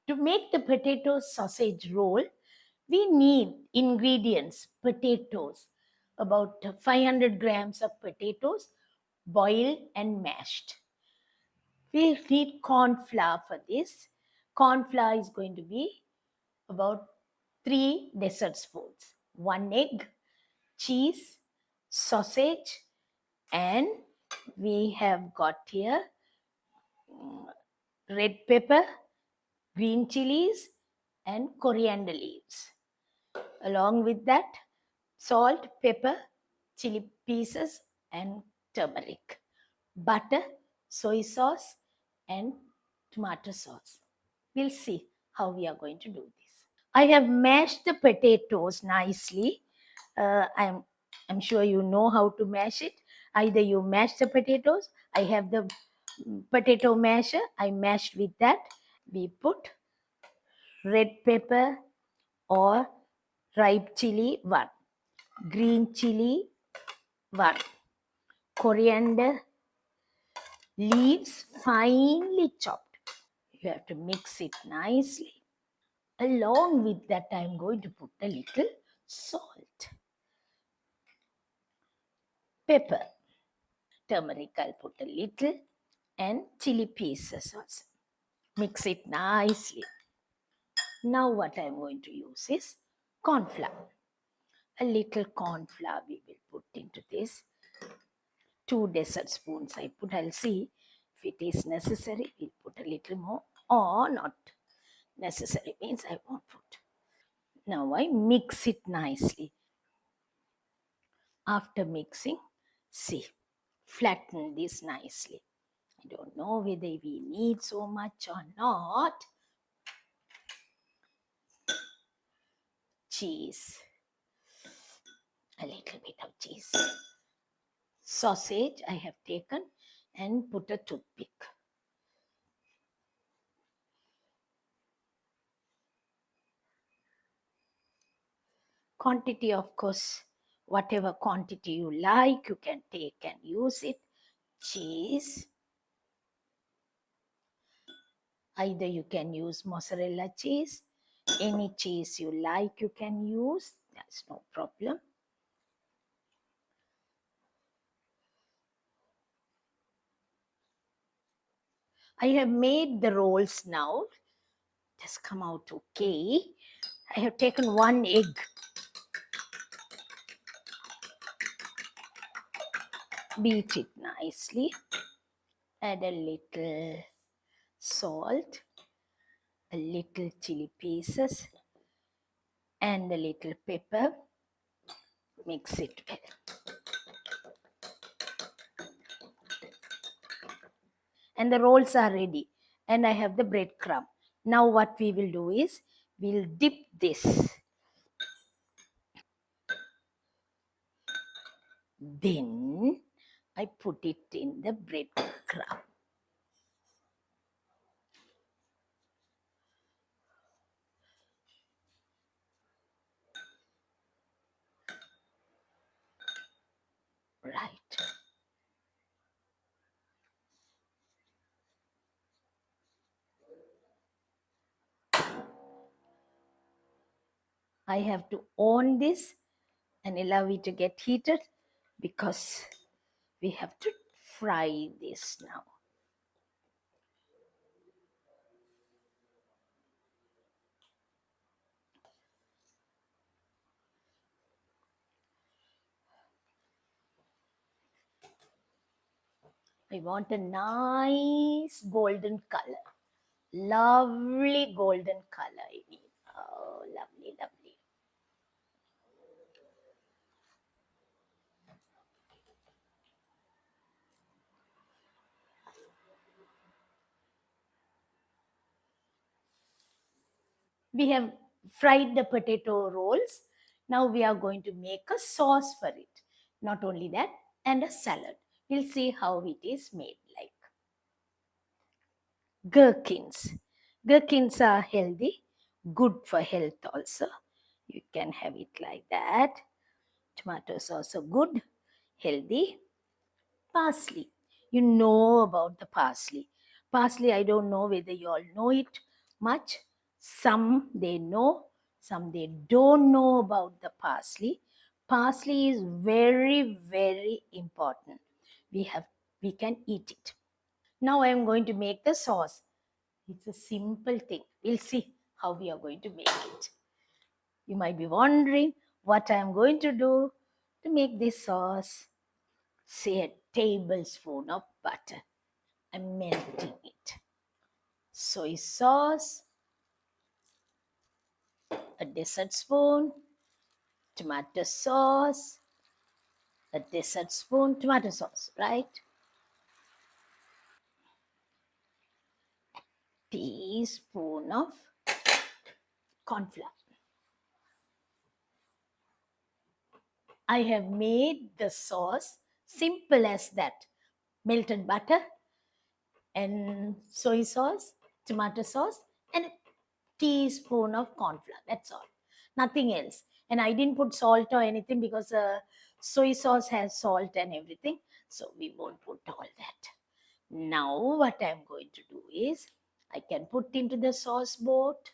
To make the potato sausage roll, we need ingredients: potatoes, about 500 grams of potatoes, boiled and mashed. We need corn flour for this. Corn flour is going to be about 3 dessert spoons, 1 egg, cheese, sausage, and we have got here red pepper, green chilies, and coriander leaves. Along with that, salt, pepper, chili pieces, and turmeric, butter, soy sauce, and tomato sauce. We'll see how we are going to do this. I have mashed the potatoes nicely. I'm sure you know how to mash it. Either you mash the potatoes. I have the potato masher. I mashed with that. We put red pepper or ripe chili 1, green chili 1, coriander leaves finely chopped. You have to mix it nicely. Along with that, I'm going to put a little salt, pepper, turmeric, I'll put a little, and chili pieces also. Mix it nicely. Now what I'm going to use is corn flour. A little corn flour we will put into this. 2 dessert spoons I put. I'll see if it is necessary. We'll put a little more or not necessary means I won't put. Now I mix it nicely. After mixing, see, flatten this nicely. I don't know whether we need so much or not. Cheese, a little bit of cheese. Sausage I have taken and put a toothpick. Quantity, of course, whatever quantity you like, you can take and use it. Cheese, either you can use mozzarella cheese, any cheese you like you can use, that's no problem. I have made the rolls now. It has come out okay. I have taken 1 egg. Beat it nicely. Add a little salt, a little chili pieces, and a little pepper. Mix it well. And the rolls are ready. And I have the breadcrumb. Now what we will do is, we'll dip this. Then I put it in the breadcrumb. Right. I have to on this and allow it to get heated because we have to fry this now. I want a nice golden color. Lovely golden color I need. Oh, lovely, lovely. We have fried the potato rolls. Now we are going to make a sauce for it. Not only that, and a salad. We'll see how it is made like. Gherkins. Gherkins are healthy, good for health also. You can have it like that. Tomatoes also good, healthy. Parsley. You know about the parsley. Parsley, I don't know whether you all know it much. Some they know, some they don't know about the parsley. Parsley is very, very important. We can eat it. Now I am going to make the sauce. It's a simple thing. We'll see how we are going to make it. You might be wondering what I am going to do to make this sauce. Say a tablespoon of butter. I'm melting it. Soy sauce, a dessert spoon, tomato sauce, a dessert spoon, tomato sauce, right? Teaspoon of corn flour. I have made the sauce simple as that. Melted butter and soy sauce, tomato sauce, and a teaspoon of corn flour. That's all. Nothing else. And I didn't put salt or anything because soy sauce has salt and everything. So we won't put all that. Now what I'm going to do is I can put into the sauce boat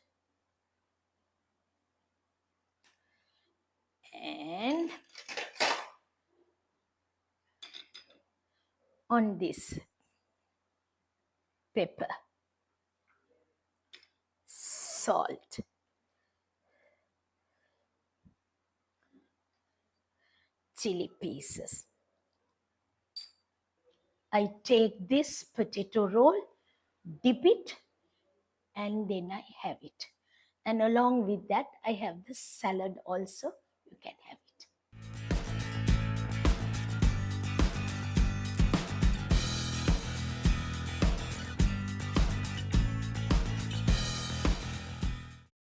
and on this pepper, salt, chili pieces. I take this potato roll, dip it, and then I have it. And along with that, I have the salad also. You can have